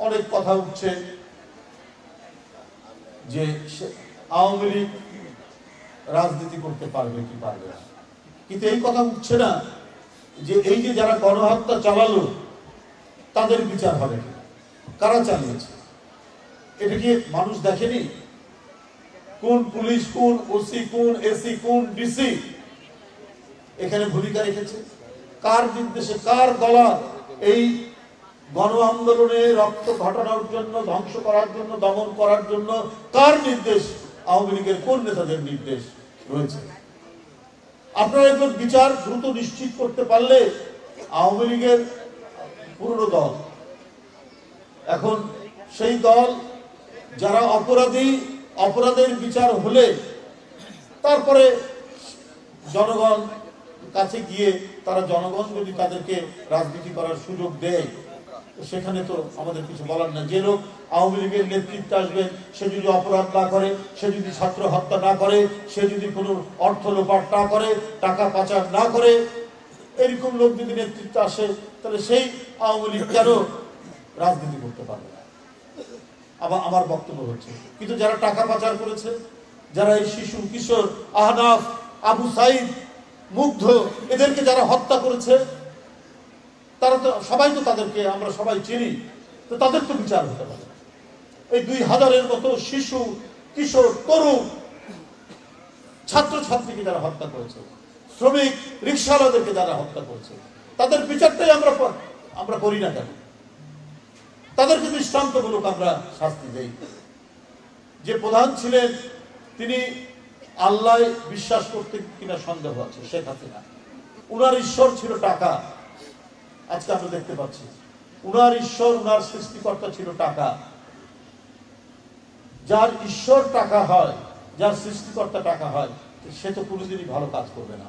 অনেক কথা উঠছে যে আওয়ামী লীগ রাজনীতি করতে পারবে কি পারবে না, কিন্তু এই কথা উঠছে না যে এই যে যারা গণহত্যা চালালো তাদের বিচার হবে কি, কারা চালিয়েছে এটা কি মানুষ দেখেনি? কোন পুলিশ, কোন ওসি, কোন এসি, কোন ডিসি এখানে ভূমিকা রেখেছে? কার নির্দেশে, কার গলা এই গণ আন্দোলনে রক্ত ঘটানোর জন্য, ধ্বংস করার জন্য, দমন করার জন্য কার নির্দেশ? আওয়ামী লীগের কোন নেতাদের নির্দেশ রয়েছে? আপনারা এগুলোর বিচার দ্রুত নিশ্চিত করতে পারলে আওয়ামী লীগের পুরনো দল, এখন সেই দল যারা অপরাধী, অপরাধের বিচার হলে তারপরে জনগণ কাছে গিয়ে তারা, জনগণ যদি তাদেরকে রাজনীতি করার সুযোগ দেয় সেখানে তো আমাদের কিছু বলার না। যে লোক আওয়ামী লীগের নেতৃত্বে আসবে সে যদি অপরাধ না করে, সে যদি ছাত্র হত্যা না করে, সে যদি কোনো অর্থ লোপাট না করে, টাকা পাচার না করে, এরকম লোক যদি নেতৃত্বে আসে তাহলে সেই আওয়ামী লীগ কেন রাজনীতি করতে পারবে না? আবার আমার বক্তব্য হচ্ছে, কিন্তু যারা টাকা পাচার করেছে, যারা এই শিশু, কিশোর, আহনাফ, আবু সাইদ, মুগ্ধ, এদেরকে যারা হত্যা করেছে, তারা তো সবাই, তো তাদেরকে আমরা সবাই চিনি, তো তাদের তো বিচার হতে পারে। এই 2000-এর মতো শিশু, কিশোর, তরুণ, ছাত্রছাত্রীকে যারা হত্যা করেছে, শ্রমিক, রিক্সাওয়ালাদেরকে যারা হত্যা করেছে, তাদের বিচারটাই আমরা করি না কেন? তাদেরকে দৃষ্টান্তমূলক আমরা শাস্তি দেই। যে প্রধান ছিলেন তিনি আল্লাহ বিশ্বাস করতেন কিনা সন্দেহ আছে, শেখ হাসিনা। উনার ঈশ্বর ছিল টাকা। আজকে আমরা দেখতে পাচ্ছি উনার ঈশ্বর, উনার সৃষ্টিকর্তা ছিল টাকা। যার ঈশ্বর টাকা হয়, যার সৃষ্টিকর্তা টাকা হয়, সে তো কোনোদিনই ভালো কাজ করবে না।